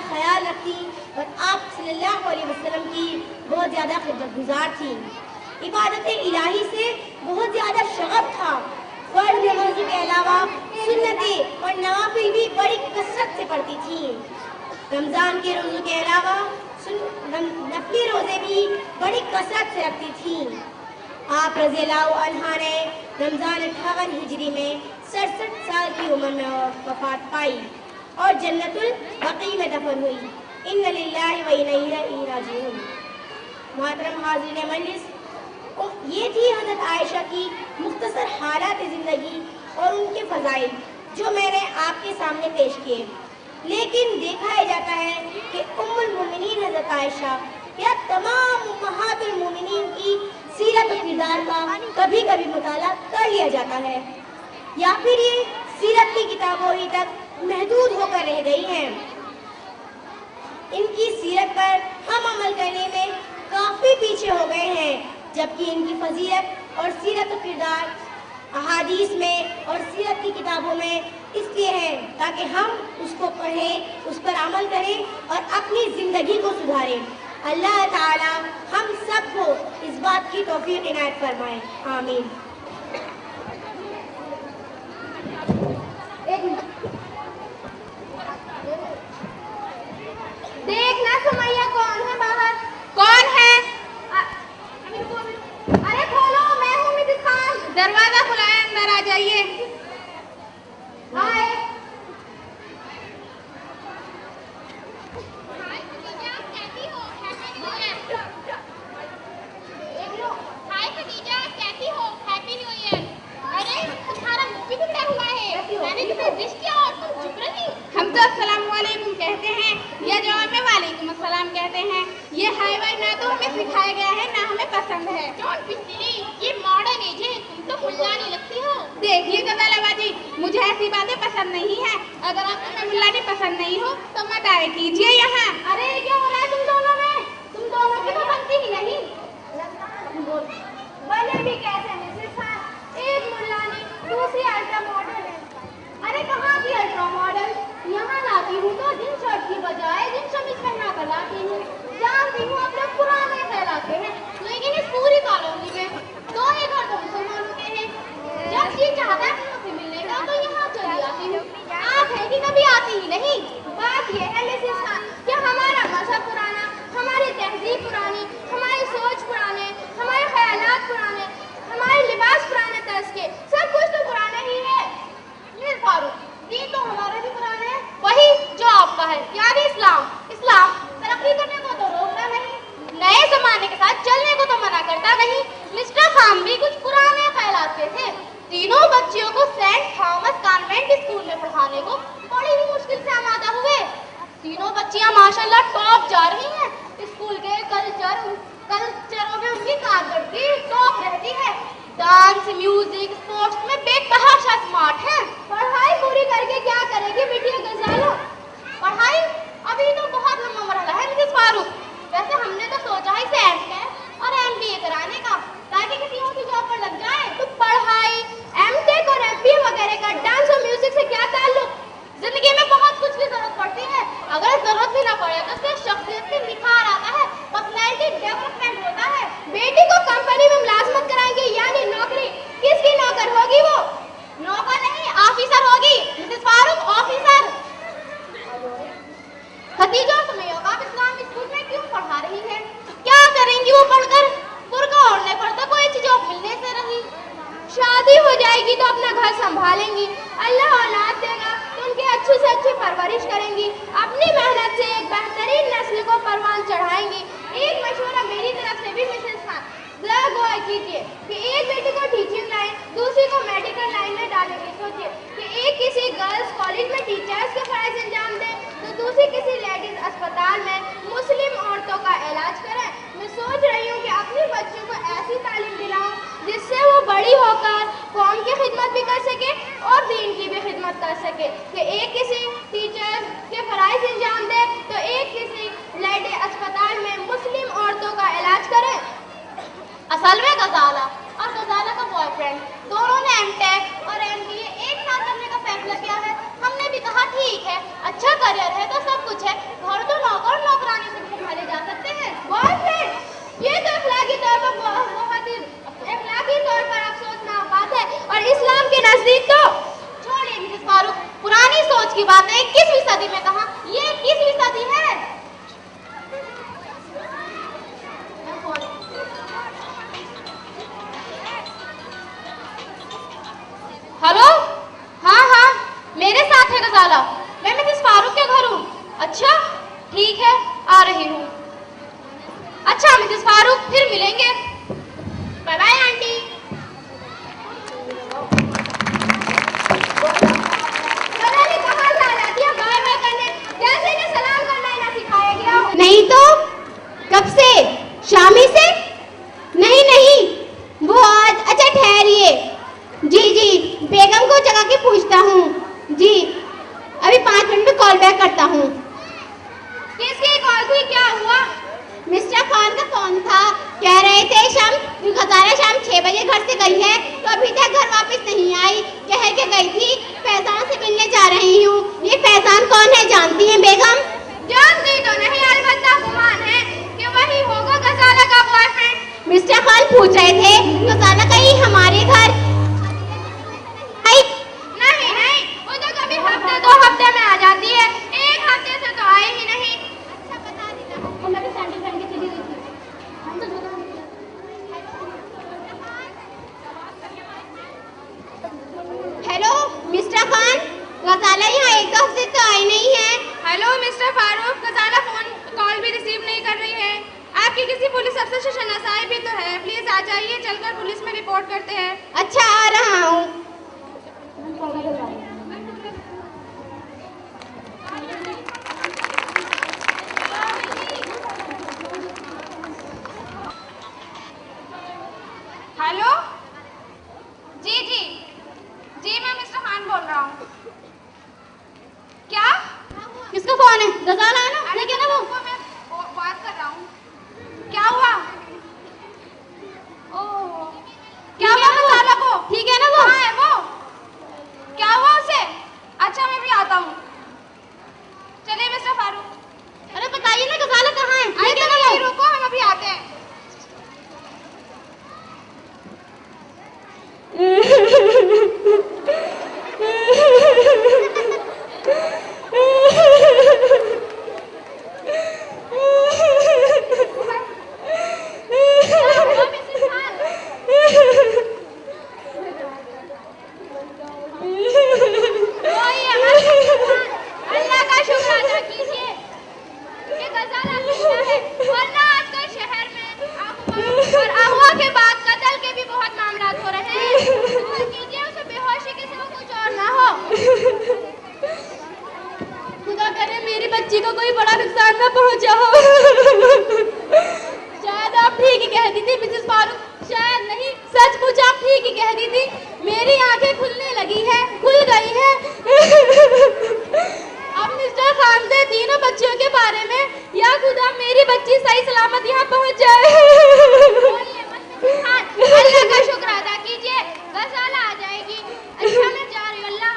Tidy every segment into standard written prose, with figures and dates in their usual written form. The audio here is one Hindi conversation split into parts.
ख्याल रखती और आप सल्लल्लाहु अलैहि वसल्लम की बहुत ज़्यादा खिदमतगुजार थी। इबादत इलाही से बहुत ज़्यादा शगफ था। फर्ज नमाज़ों के अलावा सुन्नतें और नवाफिल भी बड़ी कसरत से पढ़ती थी। रमज़ान के रोज़ों के अलावा नफली रोज़े भी बड़ी कसरत से रखती थी। आप रज़ियल्लाहु अन्हा ने रमज़ान 58 हिजरी में 67 साल की उम्र में वफ़ात पाई और जन्नतुल बक़ी में दफन हुई। इन्ना लिल्लाहि व इन्ना इलैहि राजिऊन। मोहतरम हाज़िरीन मजलिस, ये थी हज़रत आयशा की मुख्तसर हालात ज़िंदगी और उनके फ़ज़ाइल जो मैंने आपके सामने पेश किए। लेकिन देखा जाता है कि उम्मुल मोमिनीन हज़रत आयशा या तमाम उम्महातुल मोमिनीन की सीरत और किरदार का कभी कभी मुताला कर लिया जाता है या फिर ये सीरत की किताबों ही तक महदूद होकर रह गई हैं। इनकी सीरत पर हम अमल करने में काफ़ी पीछे हो गए हैं, जबकि इनकी फजीलत और सीरत और किरदार अहादीस में और सीरत की किताबों में इसलिए है ताकि हम उसको पढ़ें, उस पर अमल करें और अपनी ज़िंदगी को सुधारें। अल्लाह ताला हम सबको इस बात की तौफीक इनायत फरमाए, आमीन। देखना सुमैया कौन है बाहर? कौन है? अरे खोलो, मैं हूँ मिसेस खान। दरवाजा खुला है, अंदर आ जाइए। हाय। हम तो अस्सलाम वालेकुम कहते हैं या जवाब में वालेकुम अस्सलाम कहते हैं। ये हाय वाय ना तो हमें सिखाया गया है ना हमें पसंद है। ये मॉडर्न एज है, तुम तो मुल्लानी लगती हो। देखिए गजालाबाजी, मुझे ऐसी बातें पसंद नहीं है। अगर आप हमें मुल्लानी पसंद नहीं हो तो मत आए कीजिए यहाँ। अरे क्या हो रहा है तुम दोनों में? तुम दोनों की तो बनती ही नहीं। बने भी कैसे मिसेस खान? एक मुल्लानी, दूसरी अल्ट्रा मॉडर्न है। अरे कहाँ की अल्ट्रा मॉडल? यहाँ लाती हूँ तो जिन शर्ट की बजाय जिन शमीज पहना कर लाती हूँ। जानती हूँ आप लोग पुराने कहलाते हैं, लेकिन इस पूरी कॉलोनी में दो ही घर तो मुसलमानों के हैं। जब जी चाहता है उनसे मिलने का तो यहाँ चली आती हूँ। आप है कि कभी आती ही नहीं। बात यह है मिसेस खान कि हमारा मजहब पुराना, हमारी तहजीब पुरानी, हमारी सोच पुराने, हमारे ख्यालात पुराने, हमारे लिबास पुराने तर्ज के, सब कुछ तो पुराना ही है। फारूक, दीन तो हमारा भी पुराना है, वही जो आपका है, यानी इस्लाम। इस्लाम तरक्की करने को तो रोकता नहीं, नए जमाने के साथ चलने को तो मना करता नहीं। मिस्टर खान भी कुछ पुराने ख्यालात के थे। तीनों बच्चियों को सेंट थॉमस कॉन्वेंट स्कूल में पढ़ाने को बड़ी ही मुश्किल से आमादा हुए। तीनों बच्चियां माशाल्लाह टॉप जा रही हैं। स्कूल के कल्चरों में उनकी कारकर्दगी टॉप रहती है। डांस, म्यूजिक, स्पोर्ट्स में बेतहाशा स्मार्ट है। पढ़ाई पूरी करके क्या करेगी बिटिया गजालो? पढ़ाई अभी तो बहुत लंबा मरहला है मिसेस फारूक। वैसे हमने तो सोचा है इसे एमटेक और एमबीए कराने का, ताकि किसी और की जॉब पर लग जाए। तो पढ़ाई, एमटेक और एमबीए वगैरह का डांस और म्यूजिक से क्या ताल्लुक? जिंदगी में बहुत कुछ की जरूरत पड़ती है। अगर जरूरत भी ना पड़े तो उससे शख्सियत में निखार आता है, पर्सनैलिटी डेवलपमेंट होता है। बेटी को कंपनी में मुलाजमत कराएंगे यानी नौकरी। किसकी नौकर होगी वो? नौकर नहीं, ऑफिसर होगी मिसेस फारूक, ऑफिसर। खदीजा और सुमैया को आप इस्लामिक स्कूल में क्यों पढ़ा रही हैं? क्या करेंगी वो पढ़कर? बुर्का ओढ़ने पर तो कोई अच्छी जॉब मिलने से रही। शादी हो जाएगी तो अपना घर संभालेंगी, अल्लाह औलाद देगा तो उनकी अच्छी से अच्छी परवरिश करेंगी, अपनी मेहनत से एक बेहतरीन नस्ल को परवान चढ़ाएंगी। एक मशवरा मेरी तरफ से भी मिसेस खान, जरा गौर कीजिए कि एक बेटी को टीचिंग लाइन, दूसरी को मेडिकल लाइन में डालेंगे। सोचिए कि एक किसी गर्ल्स कॉलेज में टीचर्स के फर्ज अंजाम दे तो दूसरी किसी लेडीज अस्पताल में मुस्लिम औरतों का इलाज करे। मैं सोच रही हूँ कि अपनी बच्चों को ऐसी तालीम दिलाऊं जिससे वो बड़ी होकर कौम की खिदमत भी कर सके और दीन की भी खिदमत कर सके। कि एक किसी टीचर के फराइज अंजाम दे तो एक किसी लेडी अस्पताल में मुस्लिम औरतों का इलाज करे। असल में गजाला और गजाला का बॉयफ्रेंड दोनों ने एमटेक और एमबीए एक साथ करने का फैसला किया है। हमने भी कहा ठीक है, अच्छा करियर है तो सब कुछ है, घर अच्छा ठीक है, आ रही हूँ। अच्छा मिसेस फारूक, फिर मिलेंगे। Bye bye aunty. पता नहीं कहाँ जा रही है बाय बाय करने, जैसे कि सलाम करना ही ना सिखाया गया हो। नहीं तो कब से? शामी से? नहीं नहीं, वो आज। अच्छा ठहरिए। जी जी, बेगम को जगा के पूछता हूँ। जी, अभी 5 मिनट में कॉल बैक करता हूँ। किसकी कॉल थी, क्या हुआ? मिस्टर खान का फोन था, कह रहे थे शाम गजाला शाम 6 बजे घर से गई है तो अभी तक घर वापस नहीं आई। कह के गई थी फैजान से मिलने जा रही हूँ। ये फैजान कौन है जानती हैं बेगम? जानती तो नहीं, अलबत्ता गुमान है कि वही होगा गजाला का बॉयफ्रेंड। मिस्टर खान पूछ रहे थे गजाला कहीं हमारे घर आई? नहीं नहीं, वो तो कभी हफ्ते 2 हफ्ते में आ जाती है, 1 हफ्ते से तो आई ही नहीं। अच्छा बता देता, मैं भी सैंडल पहन के चली गई थी। हेलो मिस्टर खान, गजाला यहाँ 1 हफ्ते से आई नहीं है। हेलो मिस्टर फारूक, गजाला फोन कॉल भी रिसीव नहीं कर रही है। आपकी किसी पुलिस अफसर से शनासाई भी तो है, प्लीज आ जाइए, चलकर पुलिस में रिपोर्ट करते हैं। अच्छा आ रहा हूँ। हेलो जी जी जी, मैं मिस्टर खान बोल रहा हूँ। क्या? किसका फोन है? गजाला है ना? ठीक है ना वो? मैं बात कर रहा हूँ। क्या हुआ? ओह, क्या हुआ गजाला को? ठीक है ना वो? कहाँ है वो? क्या हुआ उसे? अच्छा मैं भी आता हूँ। चलिए मिस्टर फारूक। अरे बताइए ना गजाला कहाँ है? अरे ठीक है ना वो? रुको, हम अभी आते हैं। अल्लाह का शुक्र अदा कीजिए कि गजाला जिंदा है, वरना आजकल शहर में और अगवा के बाद कत्ल के भी बहुत मामलात हो रहे हैं। दुआ कीजिए उसे बेहोशी के सिवा कुछ और ना हो। खुदा करे मेरी बच्ची को कोई बड़ा नुकसान ना पहुंचा हो। शायद आप ठीक ही कह दी थी मिसेस फारूक, शायद नहीं, सचमुच आप ठीक ही कह दी थी। मेरी आंखें खुलने लगी है, खुल गई है। अब मिस्टर खान से तीनों बच्चियों के बारे में, या खुदा मेरी बच्ची सही सलामत यहाँ पहुंच जाए। अल्लाह का शुक्र अदा कीजिए, गजाला आ जाएगी। अच्छा मैं जा रही हूँ, अल्लाह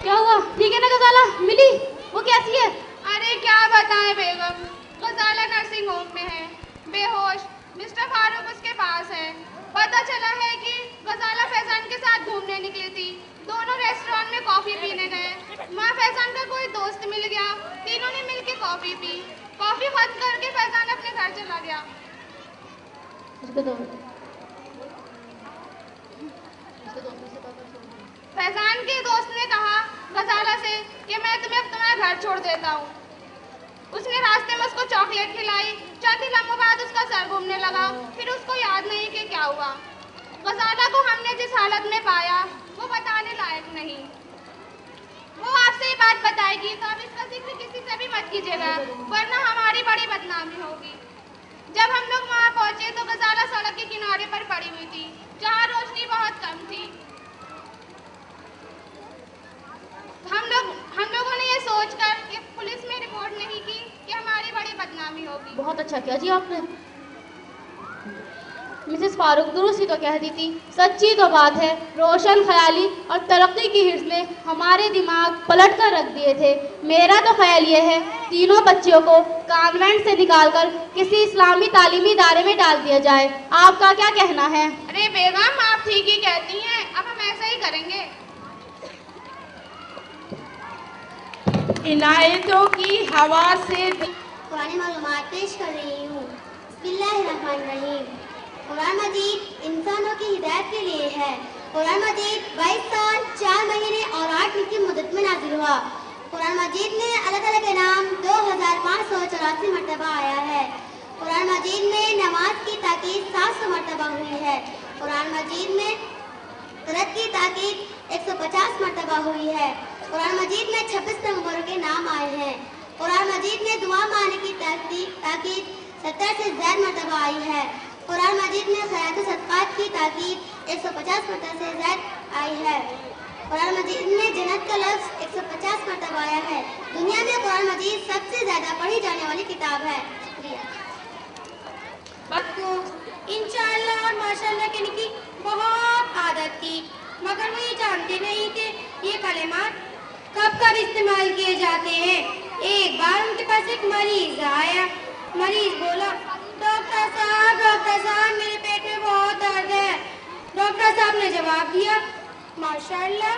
क्या हुआ? ठीक है ना गजाला? मिली? वो कैसी है? अरे क्या बताएं बेगम, गजाला नर्सिंग होम में है, बेहोश। मिस्टर फारूक उसके पास है। पता चला है कि गजाला फैजान के साथ घूमने निकली थी। दोनों रेस्टोरेंट में कॉफी पीने गए। वहाँ फैजान का कोई दोस्त मिल गया, तीनों ने मिलकर कॉफी पी। कॉफी खत्म करके फैजान अपने घर चला गया। फैजान के दोस्त ने कहा गजाला से कि मैं तुम्हें तुम्हारा घर छोड़ देता हूँ। उसने रास्ते में उसको चॉकलेट खिलाई। चंद ही लम्हों बाद उसका सर घूमने लगा। फिर उसको याद नहीं कि क्या हुआ। गजाला को हमने जिस हालत में पाया वो बताने लायक नहीं। वो आपसे ये बात बताएगी तो अब इसका जिक्र किसी से भी मत कीजिएगा, वरना हमारी बड़ी बदनामी होगी। जब हम लोग वहाँ पहुँचे तो गजाला सड़क के किनारे पर पड़ी हुई थी, जहाँ रोशनी बहुत कम थी। हम लोगों ने ये सोचकर कि पुलिस में रिपोर्ट नहीं की कि हमारी बड़ी बदनामी होगी। बहुत अच्छा किया जी आपने। मिसेस फारूक दुरुस्त ही तो कह दी थी, सच्ची तो बात है। रोशन ख्याली और तरक्की की हिर्स ने हमारे दिमाग पलट कर रख दिए थे। मेरा तो ख्याल ये है तीनों बच्चियों को कॉन्वेंट से निकालकर किसी इस्लामी तालीमी इदारे में डाल दिया जाए। आपका क्या कहना है? अरे बेगम आप ठीक ही कहती हैं, अब हम ऐसा ही करेंगे। इनायतों की हवा से पुरानी मालूमात पेश कर रही हूँ। बिस्मिल्लाहिर्रहमानिर्रहीम। बिस्मिल्लाहिर्रहमानिर्रहीम। कुरान मजीद इंसानों की हिदायत के लिए है। कुरान मजीद 22 साल 4 महीने और 8 दिन की मुद्दत में नाजिल हुआ। कुरान मजीद में अल्लाह ताला के नाम 2584 मरतबा आया है। कुरान मजीद में नमाज की ताकीद 700 मरतबा हुई है। कुरान मजीद में तरत की ताकीद 150 मरतबा हुई है। कुरान मजीद में 26 पैगंबरों के नाम आए हैं। कुरान मजीद में दुआ मांगने की ताकीद 70 से ज़्यादा मरतबा आई है। कुरान मजीद में खैरात व सदक़ात की ताकीद 150 मरतबा से ज़्यादा आई है। कुरान मजीद में जन्नत का लफ्ज़ 150 मरतबा आया है। दुनिया में कुरान मजीद सबसे ज़्यादा पढ़ी जाने वाली किताब है। बच्चों इंशाअल्लाह और माशाअल्लाह कहने की बहुत आदत थी, मगर वो ये जानते नहीं थे ये कलिमात कब कब इस्तेमाल किए जाते हैं। एक बार उनके पास एक मरीज आया। मरीज बोला, डॉक्टर साहब मेरे पेट में बहुत दर्द है। डॉक्टर साहब ने जवाब दिया, माशाअल्लाह।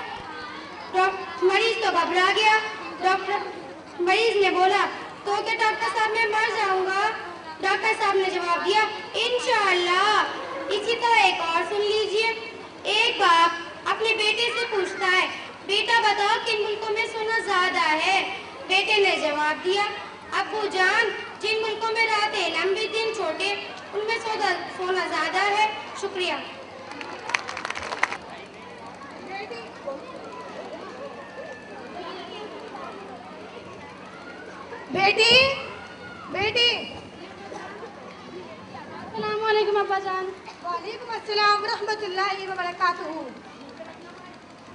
मरीज तो घबरा गया। मरीज ने बोला, तो क्या डॉक्टर साहब मैं मर जाऊंगा? डॉक्टर साहब ने जवाब दिया, इंशाअल्लाह। इसी तरह एक और सुन लीजिए। एक बाप अपने बेटे से पूछता है, बेटा बताओ किन मुल्कों में सोना ज्यादा है? बेटे ने जवाब दिया, अब्बू जान जिन मुल्कों में रातें लंबी दिन छोटे उनमें सोना ज्यादा है। शुक्रिया। बेटी बेटी अस्सलाम वालेकुम अब्बा जान। वालेकुम अस्सलाम रहमतुल्लाहि व बरकातुहू।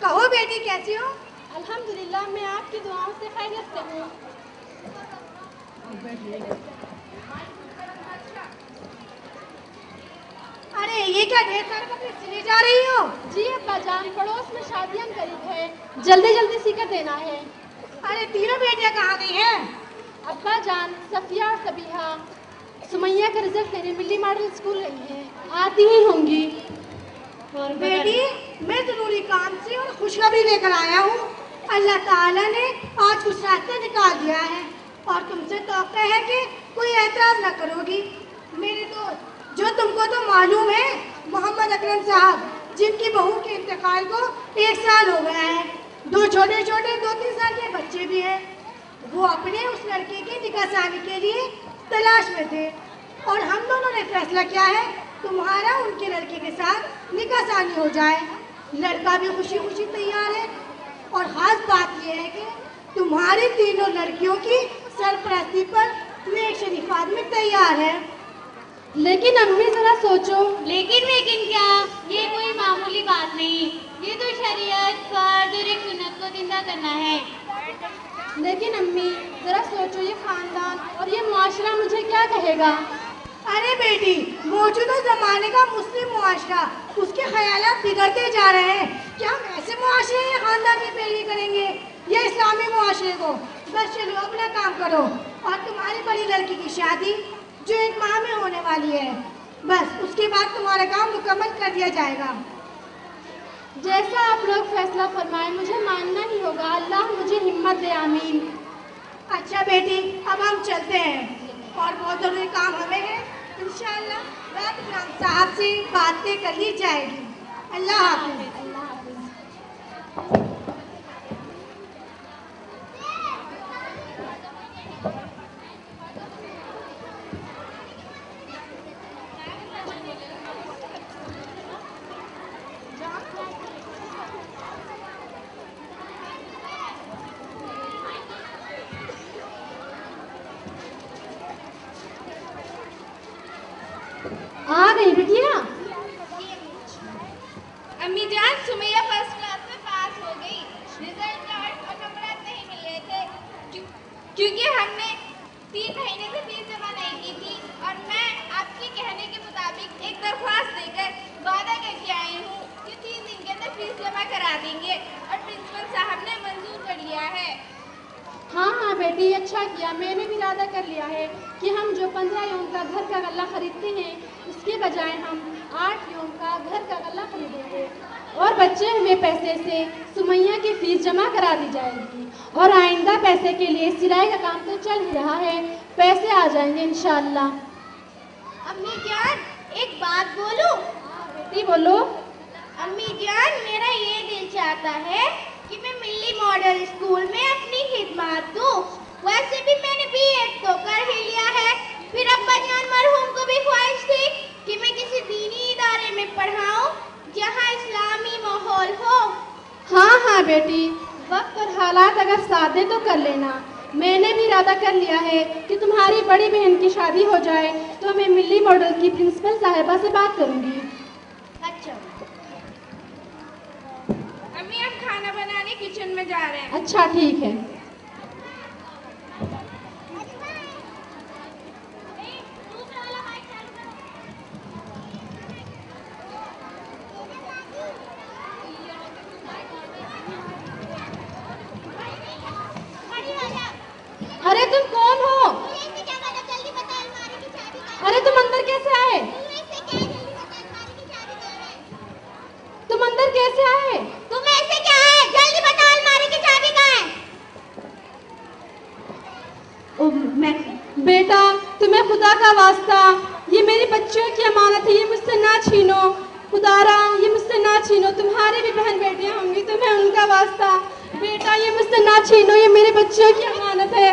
कहो बेटी कैसी हो? अल्हम्दुलिल्लाह मैं आपकी दुआओं से खैरियत से हूँ। अरे ये क्या ढेर सारे कपड़े सिले जा रही हो? जी अब्बा जान, पड़ोस में शादियां करीब है, जल्दी जल्दी सीकर देना है। अरे तीनों बेटियां कहाँ गई हैं? अब्बा जान सफिया और सबीहा सुमैया का रिजल्ट लेने मिली मॉडल स्कूल गई हैं, आती ही होंगी। बेटी मैं जरूरी काम से और खुशखबरी लेकर आया हूँ। अल्लाह ताला ने आज कुछ रास्ता निकाल दिया है और तुमसे तौक़ा है कि कोई एतराज़ न करोगी। मेरे दोस्त, जो तुमको तो मालूम है, मोहम्मद अकरम साहब जिनकी बहू के इंतकाल को 1 साल हो गया है, 2 छोटे छोटे 2-3 साल के बच्चे भी हैं। वो अपने उस लड़के की निकाहसानी के लिए तलाश में थे और हम दोनों ने फैसला किया है तुम्हारा उनके लड़के के साथ निकाहसानी हो जाए। लड़का भी खुशी खुशी तैयार है और खास बात यह है कि तुम्हारी तीनों लड़कियों की सरपरस्ती पर नेक शरीफ आदमी तैयार है। लेकिन अम्मी जरा सोचो। लेकिन क्या, ये कोई मामूली बात नहीं, ये तो शरीयत फर्ज और एक सुन्नत को जिंदा करना है। लेकिन अम्मी जरा सोचो, ये खानदान और ये मुआशरा मुझे क्या कहेगा? अरे बेटी, मौजूदा जमाने का मुस्लिम मुआशरा, उसके ख्यालात बिगड़ते जा रहे हैं। क्या हम ऐसे मुआशरे या खानदान की पैरवी करेंगे या इस्लामी मुआशरे को? बस चलो अपना काम करो। और तुम्हारी बड़ी लड़की की शादी जो 1 माह में होने वाली है, बस उसके बाद तुम्हारा काम मुकम्मल कर दिया जाएगा। जैसा आप लोग फैसला फरमाएं मुझे मानना ही होगा। अल्लाह मुझे हिम्मत दे, आमीन। अच्छा बेटी, अब हम चलते हैं और बहुत ज़रूरी काम हमें है। इंशाअल्लाह रात इमाम साहब से बातें कर ली जाएगी। अल्लाह हाफ़िज़। आ गई बिटिया। अम्मी जान, सुमैया फर्स्ट क्लास में पास हो गई। रिजल्ट कार्ड और नंबर नहीं मिल रहे थे क्योंकि हमने 3 महीने से फीस जमा नहीं की थी और मैं आपके कहने के मुताबिक एक दरख्वास्त देकर वादा करके आई हूँ कि 3 दिन के अंदर फीस जमा करा देंगे और प्रिंसिपल साहब ने मंजूर कर लिया है। हाँ बेटी, अच्छा किया। मैंने भी इरादा कर लिया है कि हम जो 15 यूं का घर का गल्ला खरीदते हैं उसके बजाय हम 8 यूं का घर का गल्ला खरीदेंगे और बच्चे हुए पैसे से सुमैया की फीस जमा करा दी जाएगी और आइंदा पैसे के लिए सिलाई का काम तो चल ही रहा है, पैसे आ जाएंगे इंशाअल्लाह। अम्मी जान, एक बात बोलूं? बेटी बोलो। अम्मी जान, मेरा ये दिल चाहता है कि मैं मिल्ली मॉडल स्कूल में अपनी खिदमत दूं। वैसे भी मैंने बीएड तो कर ही लिया है। फिर अब्बा जान मरहूम को भी ख्वाहिश थी कि मैं किसी दीनी इदारे में पढ़ाऊं जहां इस्लामी माहौल हो। हाँ हाँ बेटी, वक्त और हालात अगर साथ दे तो कर लेना। मैंने भी इरादा कर लिया है कि तुम्हारी बड़ी बहन की शादी हो जाए तो मैं मिल्ली मॉडल की प्रिंसिपल साहिबा से बात करूंगी। अच्छा अम्मी, हम खाना बनाने किचन में जा रहे हैं। अच्छा ठीक है। अरे तुम कौन हो? अरे तुम अंदर कैसे आए? तुम अंदर कैसे आए? तुम्हें ऐसे क्या है? जल्दी बताओ, अलमारी की चाबी कहाँ है? बेटा, तुम्हें खुदा का वास्ता, ये मेरी बच्चियों की अमानत है, ये मुझसे ना छीनो। खुदारा, ये मुझसे ना छीनो। तुम्हारी भी बहन बेटियां होंगी, तुम्हें उनका वास्ता। बेटा, ये मुझसे ना छीनो, ये मेरी बच्चियों की अमानत है।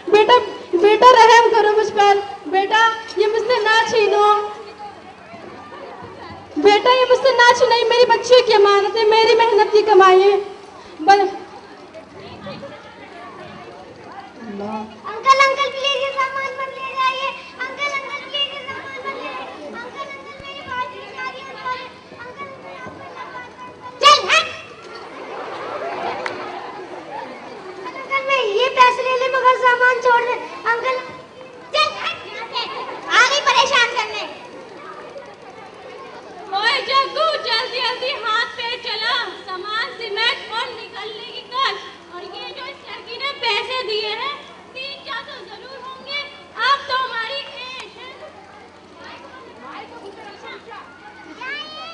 बेटा बेटा रहम करो मुझ पर। बेटा, ये मुझसे ना छीनो। बेटा, ये मुझसे ना छीनो, ये मेरी बच्चियों की अमानत है, मेरी मेहनत की कमाई है। अंकल अंकल प्लीज ये सामान मत ले जाइए। अंकल अंकल प्लीज ये सामान मत ले जाइए। अंकल अंकल मेरी बात नहीं जा रही है। अंकल चल हट। अंकल मैं ये पैसे ले ले मगर सामान छोड़ दे। अंकल चल हट यहाँ से। आ गई परेशान करने। ओए जग्गू, जल्दी जल्दी हाथ पे चला, सामान सीमेंट और निकलने की कर। और ये जो इस लड़की ने पैसे दिए हैं 3-4 तो जरूर होंगे। अब तो हमारी ऐश है।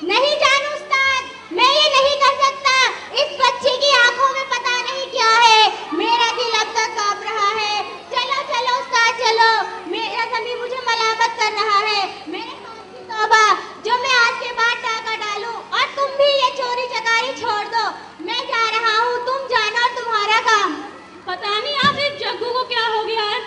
नहीं जानू उस्ताद, मैं ये नहीं कर सकता। इस बच्ची की आंखों में पता नहीं क्या है। मेरा दिल अब तक कांप रहा है। चलो चलो उस्ताद चलो। मेरा ज़मीर मुझे मलामत कर रहा है। मेरे पास की तौबा, जो मैं आज के बाद टाका डालूं। और तुम भी ये चोरी चकारी छोड़ दो। मैं जा रहा हूँ, तुम जाना और तुम्हारा काम। पता नहीं आज इस जग्गू को क्या हो गया है।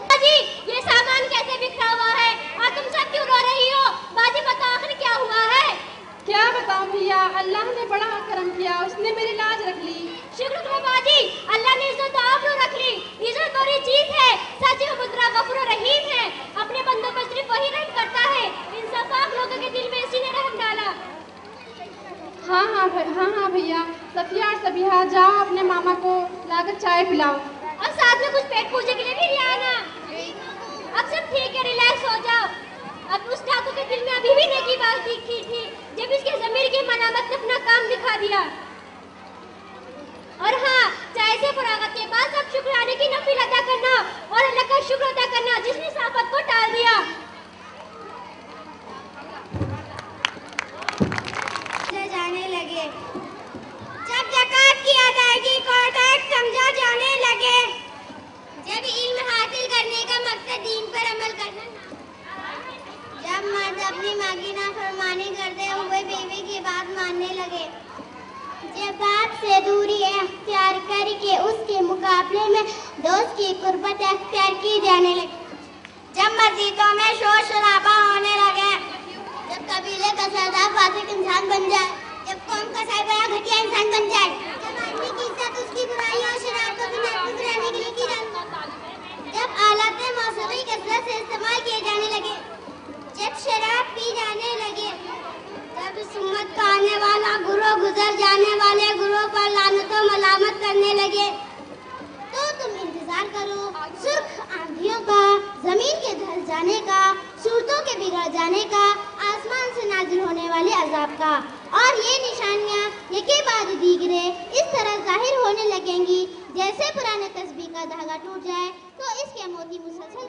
बाजी, ये सामान कैसे बिखरा हुआ है और तुम सब क्यों रो रही हो? बाजी बताओ आखिर क्या हुआ है? क्या बताऊं भैया, अल्लाह ने बड़ा करम किया, उसने मेरी लाज रख ली। शुक्र करो बाजी, अल्लाह ने इज्जत तो आप लोग रख ली। इज्जत बड़ी चीज है। सच में मुद्रा गफूर रहीम है। अपने बंदों पर सिर्फ वही रहम करता है। इन सब पाक लोगों के दिल में इसी ने रहम डाला। हाँ भैया, सफिया और सबिहा, जाओ अपने मामा को लाकर चाय पिलाओ। और साथ में कुछ पेट पूजे के लिए भी ले आना। अब सब ठीक है, रिलैक्स हो जाओ। अब उस ठाकुर के दिल में अभी भी नेकी बात दिखी थी जब इसके ज़मीर की मनामत ने अपना काम दिखा दिया। और हाँ, चाय से फरागत के बाद सब शुक्राने की नफिल अदा करना और अल्लाह का शुक्र अदा करना जिसने साफत को टाल दिया। जाने लगे जब ज़कात की अदायगी को अदायक समझा जाने लगे, जब इल्म हासिल करने का मकसद दीन पर अमल करना, जब मर्द अपनी माँ की नाफरमानी करते हुए बीवी की बात मानने लगे, जब बाप से दूरी अख्तियार करके उसके मुकाबले में दोस्त की कुर्बत अख्तियार की जाने लगी, जब मस्जिदों में शोर शराबा होने लगे, जब कबीले का सरदार फासिक इंसान बन जाए, जब कौम का सरबराह घटिया इंसान बन जाए, जब आदमी की इज्जत उसकी बुराइयों और शरारतों से महफूज रहने के लिए की जाती, जब आलात मौसीकी कसरत से इस्तेमाल किए जाने लगे, जब शराब पी जाने लगे, जब इस उम्मत का आने वाला गुरोह गुजर जाने वाले गुरोह पर लानतों मलामत करने लगे, तो तुम इंतजार करो सुर्ख आंधियों का, जमीन के ढल जाने का, सूरतों के बिगड़ जाने का, आसमान से नाजिल होने वाले अजाब का। और ये निशानियाँ यके बाद दीगरे इस तरह जाहिर होने लगेंगी जैसे पुराने तस्बीह का धागा टूट जाए तो इसके मोती मुसलसल